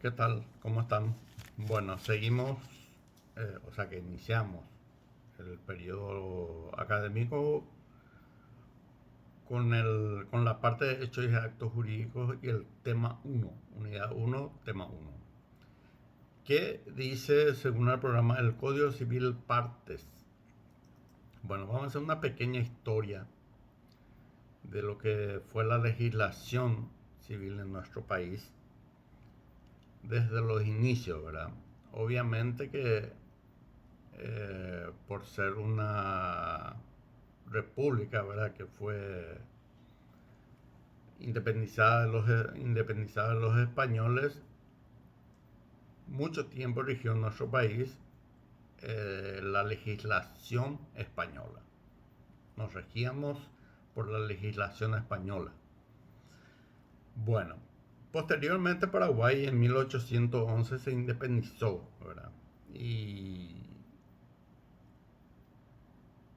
¿Qué tal? ¿Cómo están? Bueno, seguimos, que iniciamos el periodo académico con la parte de hechos y actos jurídicos y el tema uno, unidad uno, tema uno. ¿Qué dice, según el programa, el Código Civil Partes? Bueno, vamos a hacer una pequeña historia de lo que fue la legislación civil en nuestro país desde los inicios, ¿verdad? Obviamente que por ser una república, ¿verdad? Que fue independizada de los españoles, mucho tiempo rigió en nuestro país la legislación española. Nos regíamos por la legislación española. Bueno, posteriormente Paraguay en 1811 se independizó, ¿verdad? Y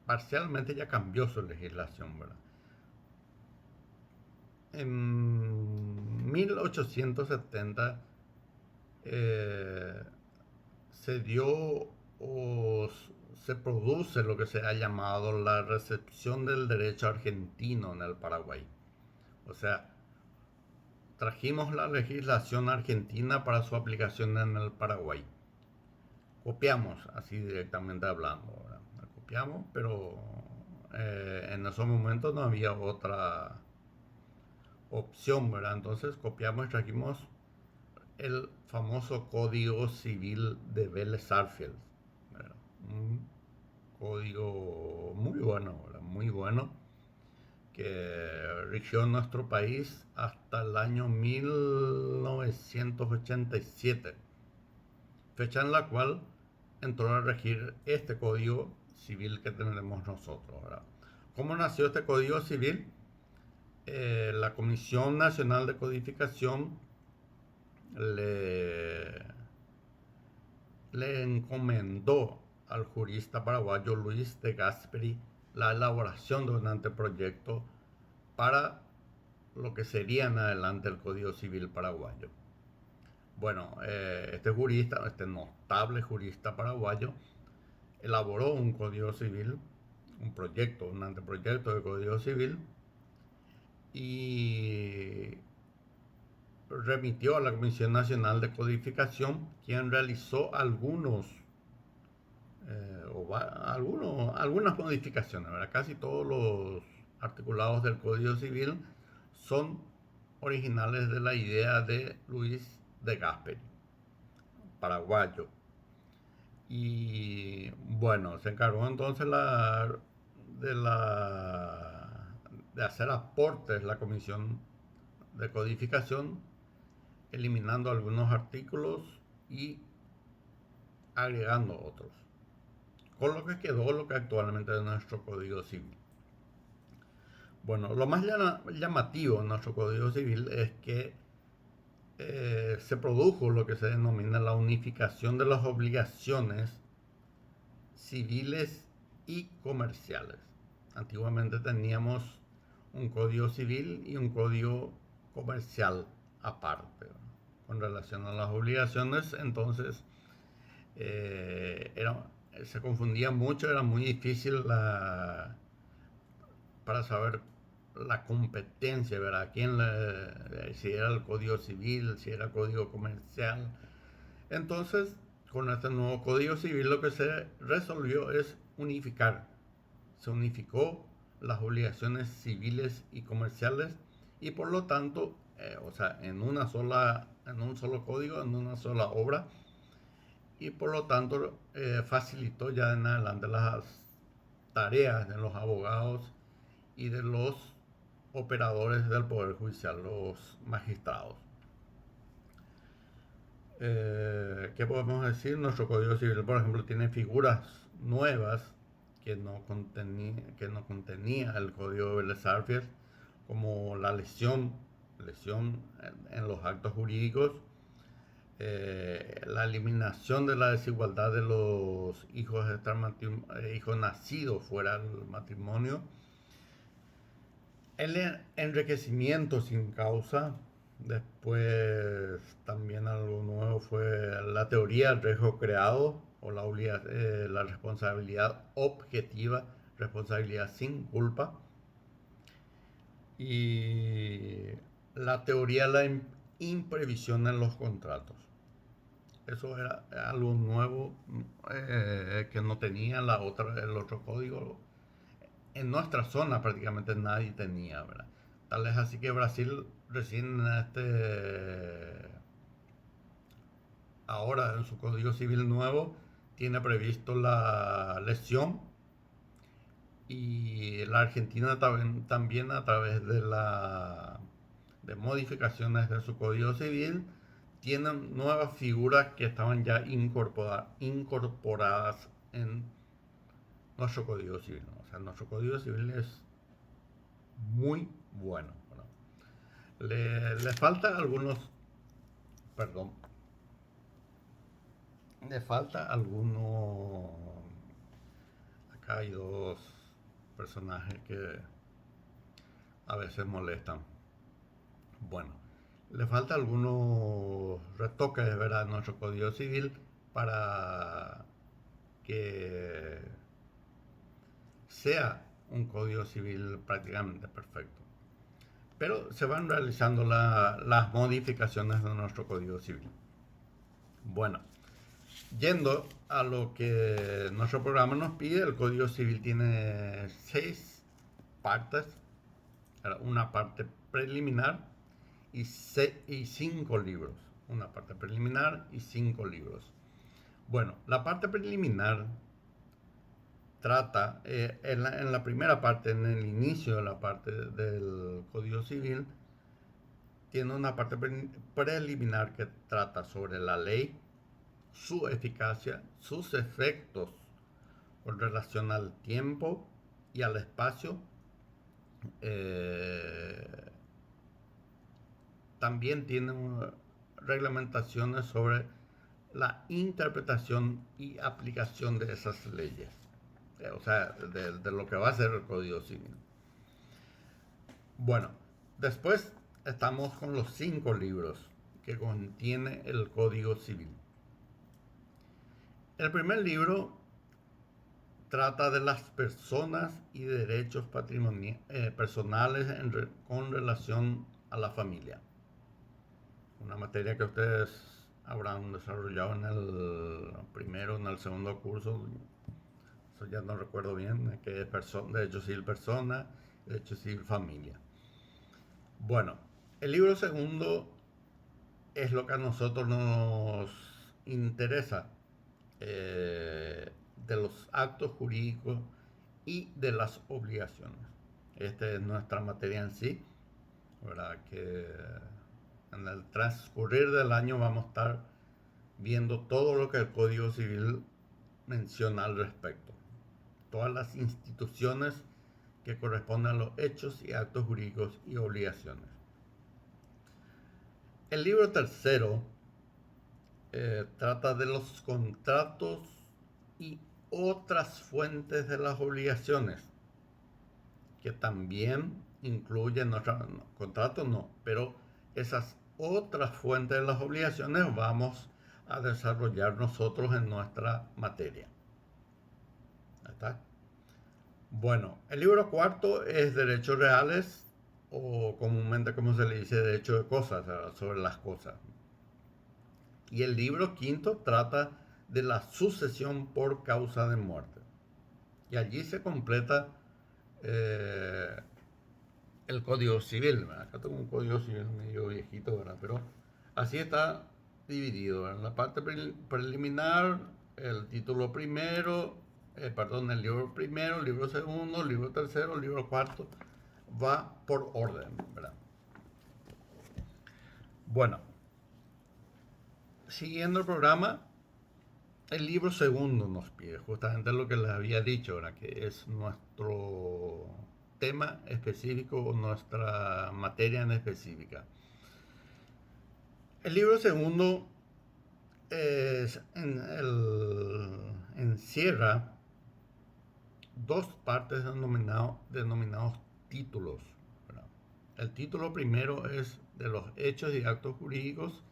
parcialmente ya cambió su legislación, ¿verdad? En 1870 eh, se dio o se produce lo que se ha llamado la recepción del derecho argentino en el Paraguay. O sea, trajimos la legislación argentina para su aplicación en el Paraguay. Copiamos, así directamente hablando, ¿verdad? Copiamos, pero en esos momentos no había otra opción, ¿verdad? Entonces copiamos y trajimos el famoso Código Civil de Vélez Sarsfield. Un código muy bueno, ¿verdad? Muy bueno, que rigió nuestro país hasta el año 1987, fecha en la cual entró a regir este Código Civil que tenemos nosotros, ¿verdad? ¿Cómo nació este Código Civil? La Comisión Nacional de Codificación le, le encomendó al jurista paraguayo Luis de Gasperi la elaboración de un anteproyecto para lo que sería en adelante el Código Civil paraguayo. Bueno, este jurista, este notable jurista paraguayo, elaboró un Código Civil, un proyecto, un anteproyecto de Código Civil y remitió a la Comisión Nacional de Codificación, quien realizó algunas modificaciones, ¿verdad? Casi todos los articulados del Código Civil son originales de la idea de Luis de Gasperi, paraguayo. Y bueno, se encargó entonces de, la, de hacer aportes la Comisión de Codificación, eliminando algunos artículos y agregando otros, con lo que quedó lo que actualmente es nuestro Código Civil. Bueno, lo más llamativo en nuestro Código Civil es que se produjo lo que se denomina la unificación de las obligaciones civiles y comerciales. Antiguamente teníamos un código civil y un código comercial aparte, ¿no? Con relación a las obligaciones, entonces eh, era, se confundía mucho, era muy difícil para saber la competencia, ¿verdad? Si era el código civil, si era el código comercial. Entonces, con este nuevo código civil lo que se resolvió es unificar. Se unificó las obligaciones civiles y comerciales y por lo tanto, en un solo código, en una sola obra, y por lo tanto facilitó ya en adelante las tareas de los abogados y de los operadores del Poder Judicial, los magistrados. ¿Qué podemos decir? Nuestro Código Civil, por ejemplo, tiene figuras nuevas que no contenía el Código de Vélez Sarsfield, como la lesión en los actos jurídicos, la eliminación de la desigualdad de los hijos nacidos fuera del matrimonio, el enriquecimiento sin causa, Después también algo nuevo fue la teoría del riesgo creado o la responsabilidad objetiva, responsabilidad sin culpa. Y la teoría de la imprevisión en los contratos. Eso era algo nuevo que no tenía el otro código. En nuestra zona prácticamente nadie tenía, ¿verdad? Tal es así que Brasil recién ahora en su código civil nuevo tiene previsto la lesión, y la Argentina también a través de modificaciones de su código civil tienen nuevas figuras que estaban ya incorporadas en nuestro código civil, ¿no? O sea, nuestro código civil es muy bueno, ¿no? Le falta algunos, perdón, le falta algunos. Acá hay dos personajes que a veces molestan. Bueno, le falta algunos retoques, ¿verdad?, en nuestro código civil para que sea un código civil prácticamente perfecto. Pero se van realizando las modificaciones de nuestro código civil. Bueno, yendo a lo que nuestro programa nos pide, el código civil tiene 6 partes, una parte preliminar y 5 libros. Una parte preliminar y 5 libros. Bueno, la parte preliminar trata, en la primera parte, en el inicio de la parte del Código Civil, tiene una parte preliminar que trata sobre la ley, su eficacia, sus efectos con relación al tiempo y al espacio. Eh, También tiene reglamentaciones sobre la interpretación y aplicación de esas leyes. O sea, de lo que va a ser el Código Civil. Bueno, después estamos con los 5 libros que contiene el Código Civil. El primer libro trata de las personas y derechos personales con relación a la familia. Una materia que ustedes habrán desarrollado en el primero, en el segundo curso, eso ya no recuerdo bien, que es derecho civil persona, derecho civil familia. Bueno, el libro segundo es lo que a nosotros nos interesa, de los actos jurídicos y de las obligaciones. Esta es nuestra materia en sí, ¿verdad? Que en el transcurrir del año vamos a estar viendo todo lo que el Código Civil menciona al respecto. Todas las instituciones que corresponden a los hechos y actos jurídicos y obligaciones. El libro tercero trata de los contratos y otras fuentes de las obligaciones, que también incluyen contratos, no, pero esas otras fuentes de las obligaciones vamos a desarrollar nosotros en nuestra materia. ¿Ahí está? Bueno, el libro cuarto es Derechos Reales, o comúnmente como se le dice, Derecho de Cosas, sobre las cosas. Y el libro quinto trata de la sucesión por causa de muerte. Y allí se completa eh, el Código Civil. ¿Verdad? Acá tengo un Código Civil medio viejito, ¿verdad? Pero así está dividido. En la parte preliminar, el título primero, el libro primero, el libro segundo, el libro tercero, el libro cuarto, va por orden, ¿verdad? Bueno, siguiendo el programa, el libro segundo nos pide justamente lo que les había dicho, ¿verdad? Que es nuestro tema específico, nuestra materia en específica. El libro segundo encierra 2 partes denominados títulos, ¿verdad? El título primero es de los hechos y actos jurídicos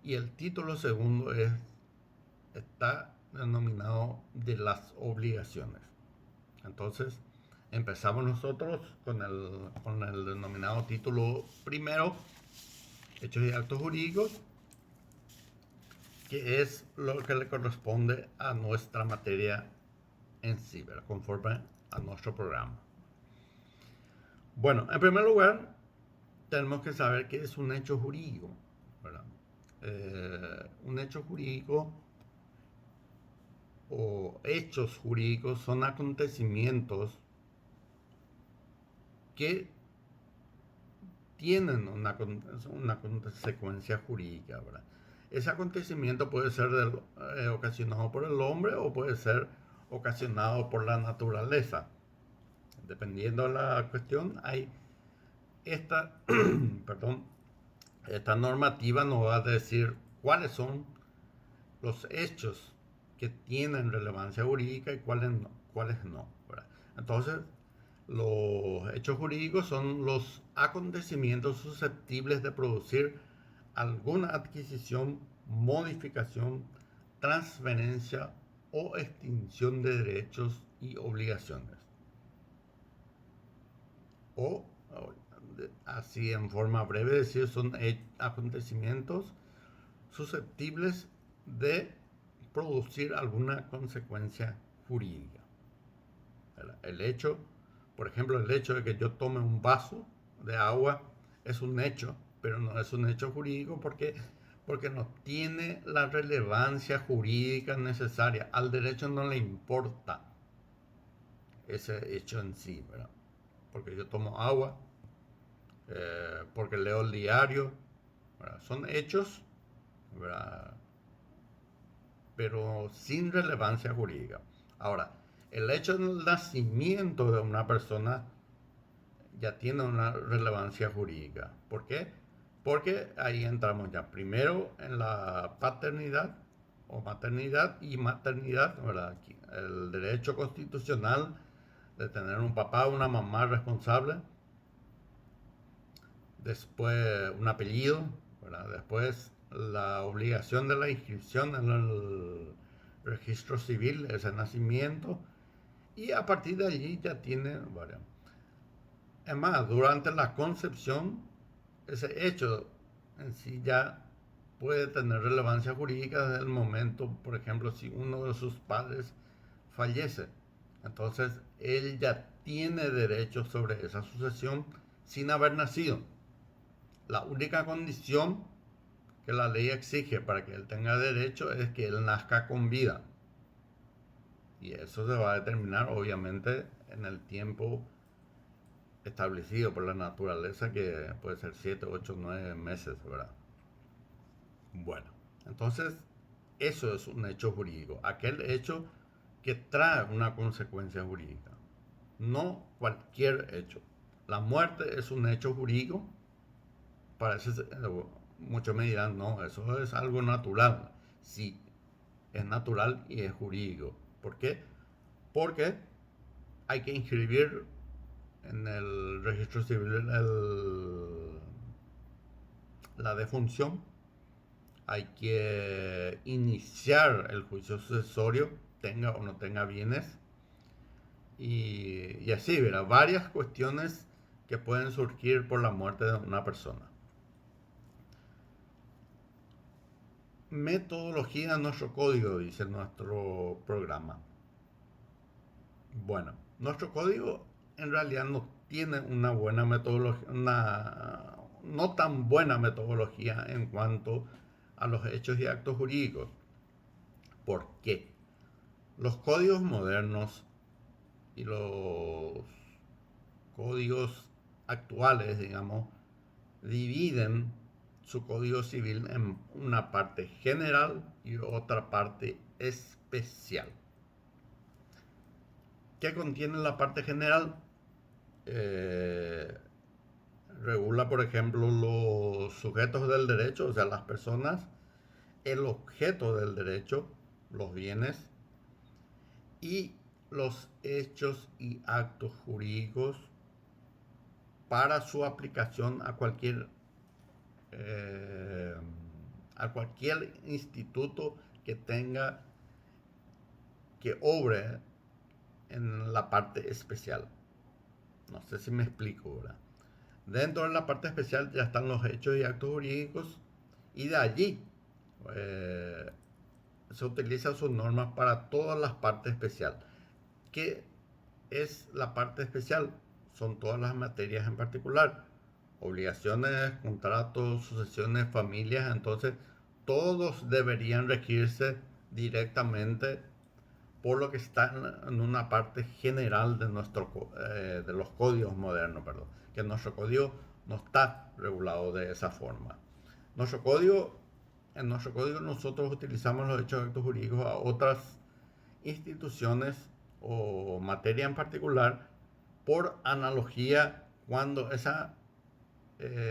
y el título segundo está denominado de las obligaciones. Entonces, empezamos nosotros con el denominado título primero, hechos y actos jurídicos, que es lo que le corresponde a nuestra materia en sí, ¿verdad? Conforme a nuestro programa. Bueno, en primer lugar, tenemos que saber qué es un hecho jurídico, ¿verdad? Un hecho jurídico o hechos jurídicos son acontecimientos que tienen una consecuencia jurídica, ¿verdad? Ese acontecimiento puede ser ocasionado por el hombre o puede ser ocasionado por la naturaleza. Dependiendo de la cuestión, hay esta, perdón, esta normativa nos va a decir cuáles son los hechos que tienen relevancia jurídica y cuáles no, ¿verdad? Entonces, los hechos jurídicos son los acontecimientos susceptibles de producir alguna adquisición, modificación, transferencia o extinción de derechos y obligaciones. O, así en forma breve decir, son acontecimientos susceptibles de producir alguna consecuencia jurídica. El hecho, por ejemplo, el hecho de que yo tome un vaso de agua es un hecho, pero no es un hecho jurídico porque no tiene la relevancia jurídica necesaria. Al derecho no le importa ese hecho en sí, ¿verdad? Porque yo tomo agua, porque leo el diario, ¿verdad? Son hechos, ¿verdad? Pero sin relevancia jurídica. Ahora, el hecho del nacimiento de una persona ya tiene una relevancia jurídica. ¿Por qué? Porque ahí entramos ya primero en la paternidad o maternidad y maternidad, ¿verdad? El derecho constitucional de tener un papá o una mamá responsable, después un apellido, ¿verdad? Después la obligación de la inscripción en el registro civil, ese nacimiento, y a partir de allí ya tiene, bueno, es más, durante la concepción, ese hecho en sí ya puede tener relevancia jurídica desde el momento, por ejemplo, si uno de sus padres fallece. Entonces, él ya tiene derecho sobre esa sucesión sin haber nacido. La única condición que la ley exige para que él tenga derecho es que él nazca con vida. Y eso se va a determinar, obviamente, en el tiempo establecido por la naturaleza, que puede ser 7, 8, 9 meses, ¿verdad? Bueno, entonces eso es un hecho jurídico, aquel hecho que trae una consecuencia jurídica, no cualquier hecho. La muerte es un hecho jurídico, parece, muchos me dirán, no, eso es algo natural. Sí, es natural y es jurídico. ¿Por qué? Porque hay que inscribir en el registro civil la defunción, hay que iniciar el juicio sucesorio, tenga o no tenga bienes, y así, verá, varias cuestiones que pueden surgir por la muerte de una persona. Metodología de nuestro código, dice nuestro programa. Bueno, nuestro código en realidad no tiene una buena metodología, no tan buena metodología en cuanto a los hechos y actos jurídicos. ¿Por qué? Los códigos modernos y los códigos actuales, digamos, dividen su código civil en una parte general y otra parte especial. ¿Qué contiene la parte general? Eh, Regula, por ejemplo, los sujetos del derecho, o sea, las personas, el objeto del derecho, los bienes y los hechos y actos jurídicos para su aplicación eh, a cualquier instituto que tenga, que obre en la parte especial. No sé si me explico, ¿verdad? Dentro de la parte especial ya están los hechos y actos jurídicos y de allí eh, se utilizan sus normas para todas las partes especiales. ¿Qué es la parte especial? Son todas las materias en particular. Obligaciones, contratos, sucesiones, familias. Entonces, todos deberían regirse directamente por lo que está en una parte general de, de los códigos modernos, perdón, que nuestro código no está regulado de esa forma. Nuestro código, en nuestro código nosotros utilizamos los hechos de actos jurídicos a otras instituciones o materia en particular por analogía cuando esa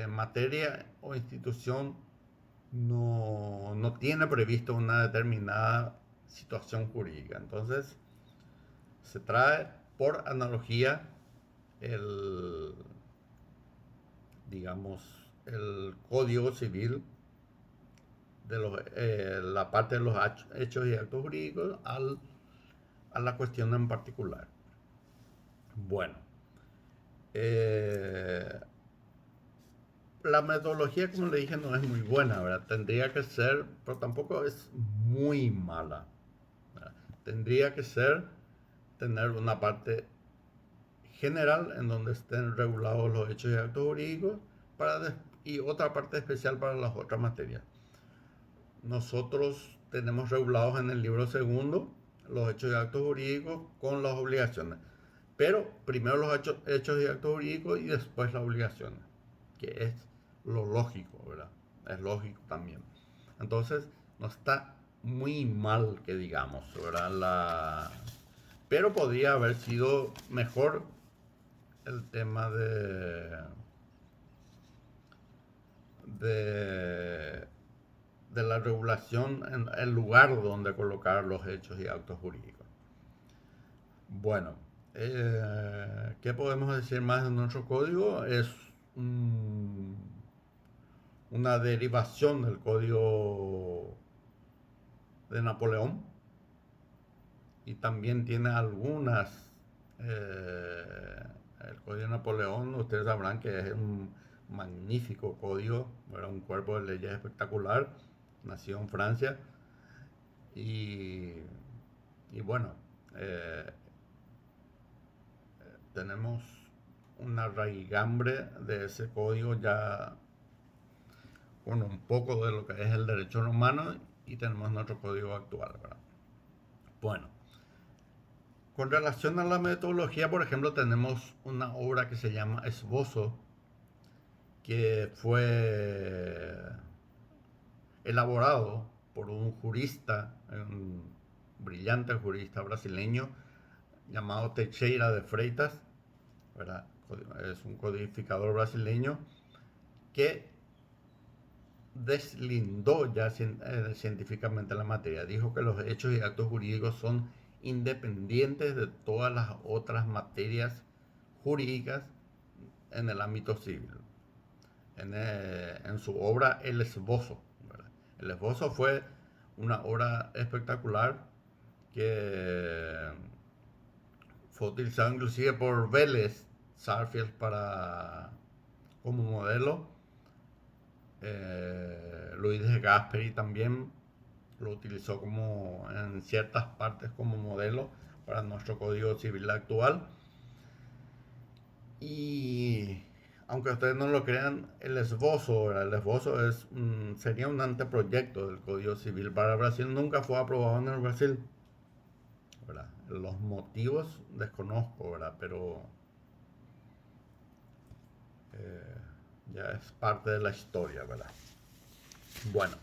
materia o institución no tiene previsto una determinada situación jurídica. Entonces, se trae por analogía el, digamos, el Código Civil de la parte de los hechos y actos jurídicos a la cuestión en particular. Bueno, eh, la metodología, como le dije, no es muy buena, ¿verdad? Tendría que ser, pero tampoco es muy mala, ¿verdad? Tendría que ser tener una parte general en donde estén regulados los hechos y actos jurídicos y otra parte especial para las otras materias. Nosotros tenemos regulados en el libro segundo los hechos y actos jurídicos con las obligaciones, pero primero los hechos y actos jurídicos y después las obligaciones, que es lo lógico, ¿verdad? Es lógico también. Entonces, no está muy mal que digamos, ¿verdad? Pero podría haber sido mejor el tema de, de la regulación en el lugar donde colocar los hechos y actos jurídicos. Bueno, ¿qué podemos decir más de nuestro código? Es una derivación del código de Napoleón y también tiene algunas el código de Napoleón, ustedes sabrán que es un magnífico código, era un cuerpo de leyes espectacular, nació en Francia y, y bueno, eh, tenemos una raigambre de ese código ya con un poco de lo que es el derecho romano y tenemos nuestro código actual, ¿verdad? Bueno, con relación a la metodología, por ejemplo, tenemos una obra que se llama Esbozo, que fue elaborado por un jurista, un brillante jurista brasileño llamado Teixeira de Freitas, ¿verdad? Es un codificador brasileño que deslindó ya científicamente la materia. Dijo que los hechos y actos jurídicos son independientes de todas las otras materias jurídicas en el ámbito civil. En su obra El Esbozo, ¿verdad? El Esbozo fue una obra espectacular que fue utilizado inclusive por Vélez Sarsfield como modelo. Luis de Gasperi también lo utilizó como en ciertas partes como modelo para nuestro código civil actual. Y aunque ustedes no lo crean, el esbozo, ¿verdad? El esbozo sería un anteproyecto del código civil para Brasil, nunca fue aprobado en el Brasil, ¿verdad? Los motivos desconozco, ¿verdad? Pero eh, ya es parte de la historia, ¿verdad? Bueno,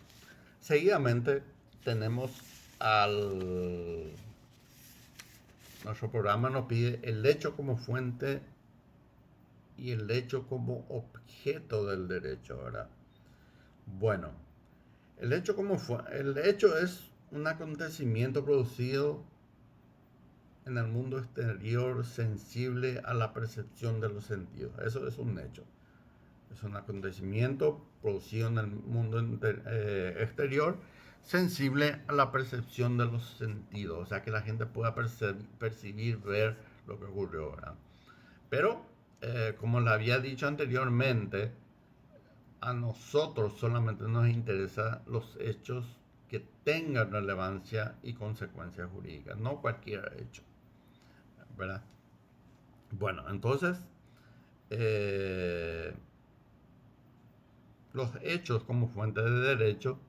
seguidamente tenemos al... Nuestro programa nos pide el hecho como fuente y el hecho como objeto del derecho, ¿verdad? Bueno, el hecho es un acontecimiento producido en el mundo exterior sensible a la percepción de los sentidos. Eso es un hecho. Es un acontecimiento producido en el mundo exterior sensible a la percepción de los sentidos. O sea, que la gente pueda percibir, ver lo que ocurrió, ¿verdad? Pero, como le había dicho anteriormente, a nosotros solamente nos interesan los hechos que tengan relevancia y consecuencias jurídicas, no cualquier hecho, ¿verdad? Bueno, entonces, eh, los hechos como fuente de derecho,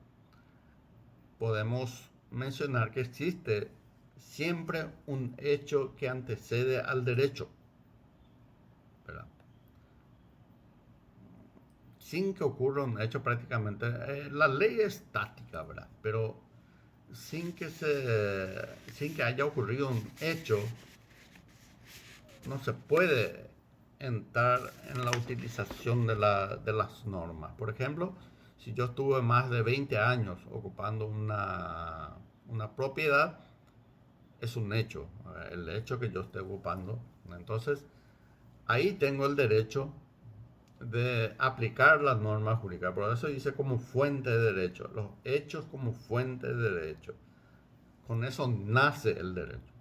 podemos mencionar que existe siempre un hecho que antecede al derecho, ¿verdad? Sin que ocurra un hecho prácticamente, la ley es estática, ¿verdad? Pero sin que haya ocurrido un hecho, no se puede entrar en la utilización de las normas. Por ejemplo, si yo estuve más de 20 años ocupando una propiedad, es un hecho, el hecho que yo esté ocupando. Entonces, ahí tengo el derecho de aplicar las normas jurídicas. Por eso dice como fuente de derecho, los hechos como fuente de derecho. Con eso nace el derecho.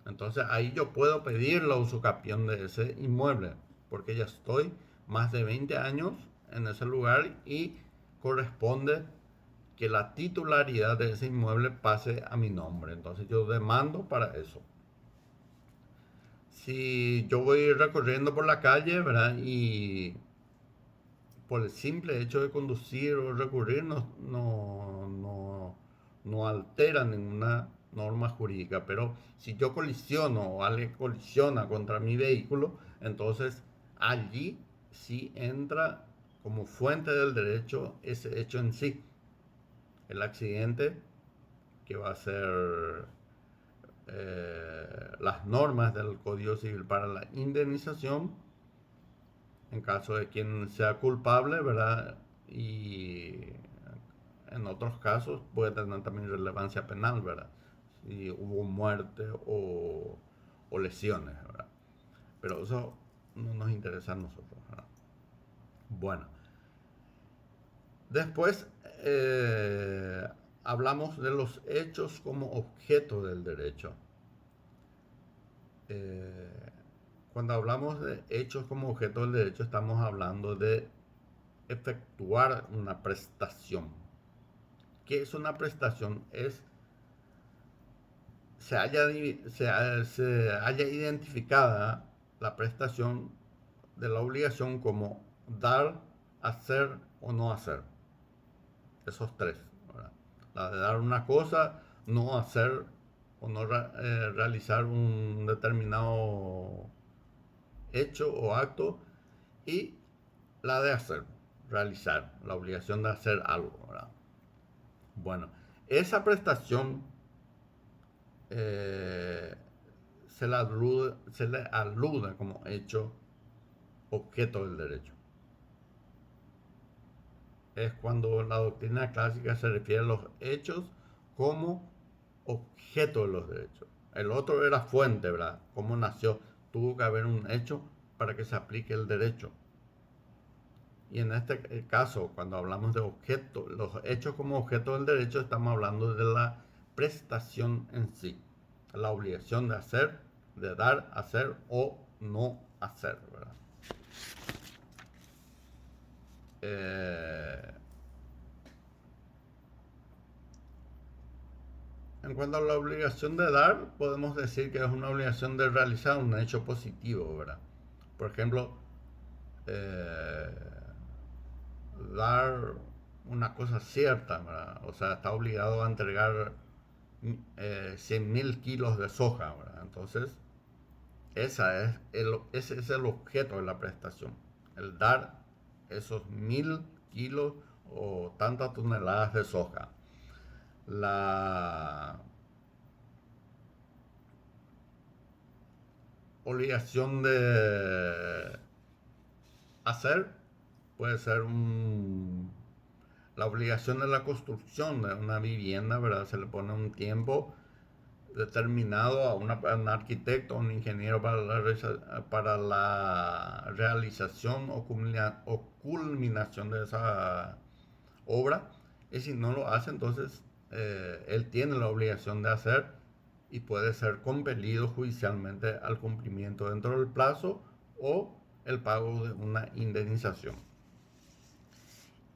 Entonces ahí yo puedo pedir la usucapión de ese inmueble, porque ya estoy más de 20 años en ese lugar y corresponde que la titularidad de ese inmueble pase a mi nombre. Entonces yo demando para eso. Si yo voy recorriendo por la calle, ¿verdad? Y por el simple hecho de conducir o recurrir no altera ninguna norma jurídica. Pero si yo colisiono o alguien colisiona contra mi vehículo, entonces allí sí entra como fuente del derecho ese hecho en sí. El accidente que va a ser las normas del Código Civil para la indemnización en caso de quien sea culpable, ¿verdad? Y en otros casos puede tener también relevancia penal, ¿verdad? Si hubo muerte o lesiones, ¿verdad? Pero eso no nos interesa a nosotros, ¿verdad? Bueno, después hablamos de los hechos como objeto del derecho. Eh, Cuando hablamos de hechos como objeto del derecho, estamos hablando de efectuar una prestación. ¿Qué es una prestación? Es se haya identificada la prestación de la obligación como dar, hacer o no hacer. Esos tres, ¿verdad? La de dar una cosa, no hacer o no realizar un determinado hecho o acto, y la de hacer, realizar, la obligación de hacer algo, ¿verdad? Bueno, esa prestación eh, se le alude como hecho objeto del derecho. Es cuando la doctrina clásica se refiere a los hechos como objeto de los derechos. El otro era fuente, ¿verdad? ¿Cómo nació? Tuvo que haber un hecho para que se aplique el derecho. Y en este caso, cuando hablamos de objeto, los hechos como objeto del derecho, estamos hablando de la prestación en sí, la obligación de hacer, de dar, hacer o no hacer, ¿verdad? Eh, en cuanto a la obligación de dar, podemos decir que es una obligación de realizar un hecho positivo, ¿verdad? Por ejemplo, eh, dar una cosa cierta, ¿verdad? O sea, está obligado a entregar 100.000 kilos de soja, ¿verdad? Entonces, ese es el objeto de la prestación, el dar esos 1.000 kilos o tantas toneladas de soja. La obligación de hacer puede ser la obligación de la construcción de una vivienda, ¿verdad? Se le pone un tiempo determinado a un arquitecto o un ingeniero para la realización o culminación de esa obra, y si no lo hace, entonces él tiene la obligación de hacer y puede ser compelido judicialmente al cumplimiento dentro del plazo o el pago de una indemnización.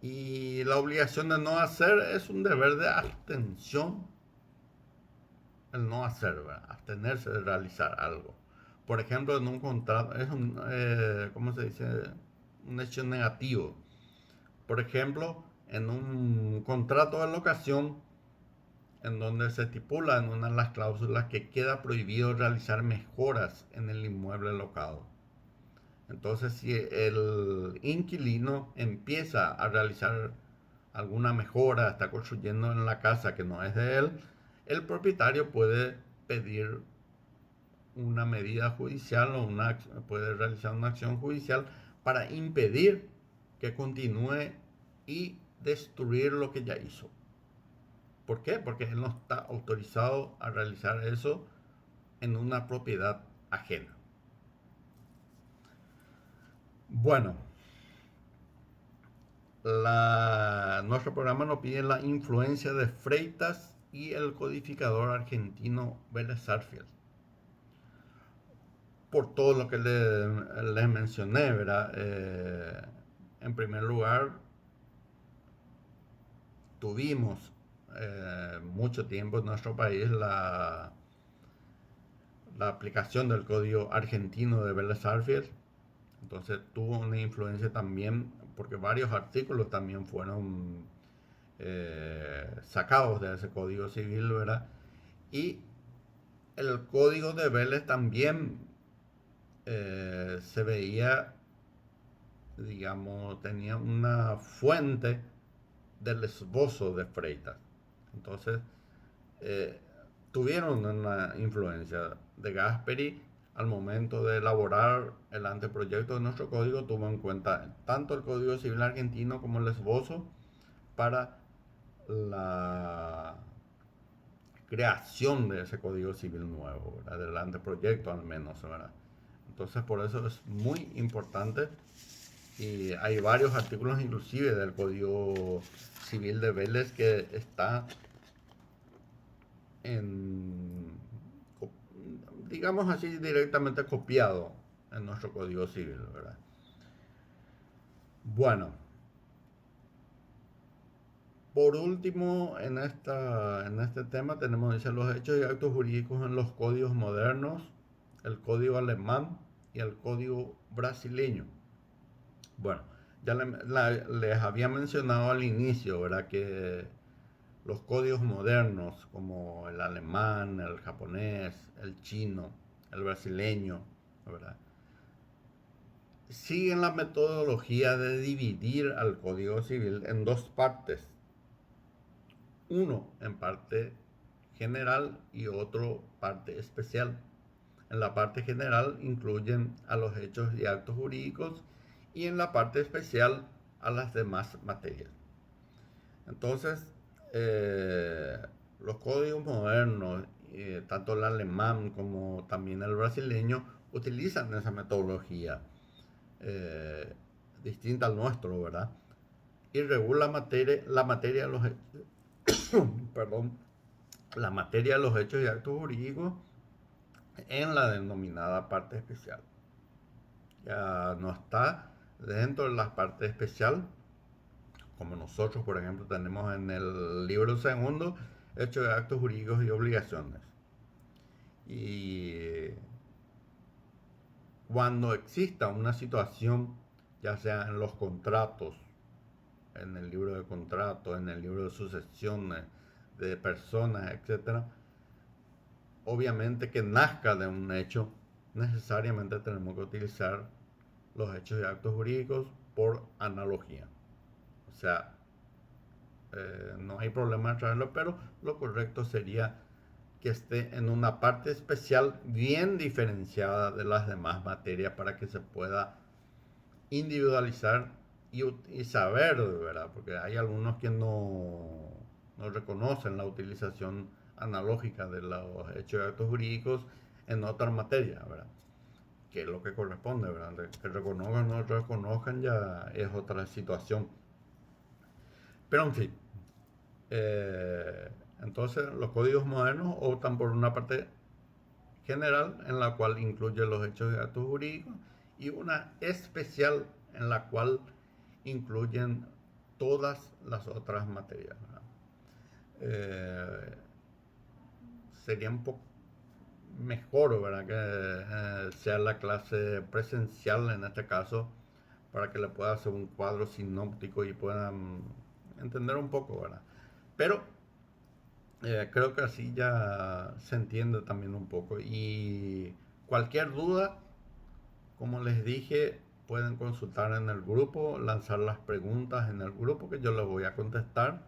Y la obligación de no hacer es un deber de abstención, el no hacer, ¿verdad? Abstenerse de realizar algo. Por ejemplo, en un contrato, es un, ¿cómo se dice? Un hecho negativo. Por ejemplo, en un contrato de locación, en donde se estipula en una de las cláusulas que queda prohibido realizar mejoras en el inmueble locado. Entonces, si el inquilino empieza a realizar alguna mejora, está construyendo en la casa que no es de él, el propietario puede pedir una medida judicial o puede realizar una acción judicial para impedir que continúe y destruir lo que ya hizo. ¿Por qué? Porque él no está autorizado a realizar eso en una propiedad ajena. Bueno, nuestro programa nos pide la influencia de Freitas y el codificador argentino Vélez Sarsfield. Por todo lo que les mencioné, ¿verdad? En primer lugar, tuvimos mucho tiempo en nuestro país la aplicación del código argentino de Vélez Sarsfield. Entonces tuvo una influencia también, porque varios artículos también fueron sacados de ese código civil, ¿verdad? Y el código de Vélez también se veía, digamos, tenía una fuente del esbozo de Freitas. Entonces, eh, tuvieron una influencia de Gasperi al momento de elaborar el anteproyecto de nuestro código, tuvo en cuenta tanto el Código Civil argentino como el esbozo para la creación de ese Código Civil nuevo, ¿verdad? Del anteproyecto al menos, ¿verdad? Entonces por eso es muy importante y hay varios artículos inclusive del Código Civil de Vélez que está en, digamos así, directamente copiado en nuestro Código Civil, ¿verdad? Bueno, por último, en este tema tenemos, dice, los hechos y actos jurídicos en los códigos modernos, el código alemán y el código brasileño. Bueno, ya les había mencionado al inicio, ¿verdad? Que los códigos modernos como el alemán, el japonés, el chino, el brasileño, ¿verdad? Siguen la metodología de dividir al Código Civil en dos partes. Uno en parte general y otro parte especial. En la parte general incluyen a los hechos y actos jurídicos y en la parte especial a las demás materias. Entonces, eh, los códigos modernos, tanto el alemán como también el brasileño, utilizan esa metodología eh, distinta al nuestro, ¿verdad? Y regula la materia de los perdón, la materia de los hechos y actos jurídicos en la denominada parte especial. Ya no está dentro de la parte especial, como nosotros, por ejemplo, tenemos en el libro segundo, hechos y actos jurídicos y obligaciones. Y cuando exista una situación, ya sea en los contratos, en el libro de contratos, en el libro de sucesiones de personas, etcétera, obviamente que nazca de un hecho, necesariamente tenemos que utilizar los hechos y actos jurídicos por analogía. O sea, no hay problema en traerlo, pero lo correcto sería que esté en una parte especial bien diferenciada de las demás materias para que se pueda individualizar y saber, ¿verdad? Porque hay algunos que no reconocen la utilización analógica de los hechos y actos jurídicos en otra materia, ¿verdad? Que es lo que corresponde, ¿verdad? Que reconozcan o no reconozcan ya es otra situación. Pero en fin, eh, entonces los códigos modernos optan por una parte general en la cual incluye los hechos y actos jurídicos y una especial en la cual incluyen todas las otras materias, ¿verdad? Eh, Sería un poco mejor, ¿verdad? Que sea la clase presencial en este caso para que le pueda hacer un cuadro sinóptico y puedan entender un poco, ¿verdad? Pero creo que así ya se entiende también un poco. Y cualquier duda, como les dije, pueden consultar en el grupo, lanzar las preguntas en el grupo que yo les voy a contestar.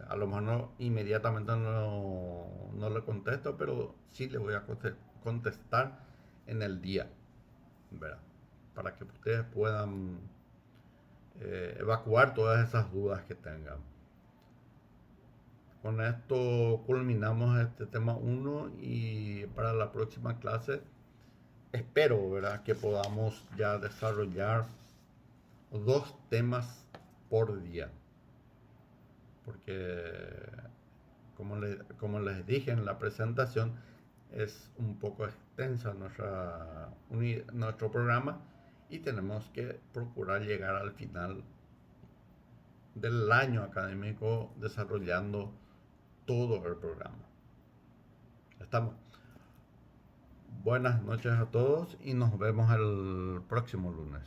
A lo mejor no, inmediatamente no le contesto, pero sí le voy a contestar en el día, ¿verdad? Para que ustedes puedan evacuar todas esas dudas que tengan. Con esto culminamos este tema uno y para la próxima clase espero, ¿verdad?, que podamos ya desarrollar dos temas por día. Porque, como les dije en la presentación, es un poco extensa nuestro programa y tenemos que procurar llegar al final del año académico desarrollando todo el programa. Estamos. Buenas noches a todos y nos vemos el próximo lunes.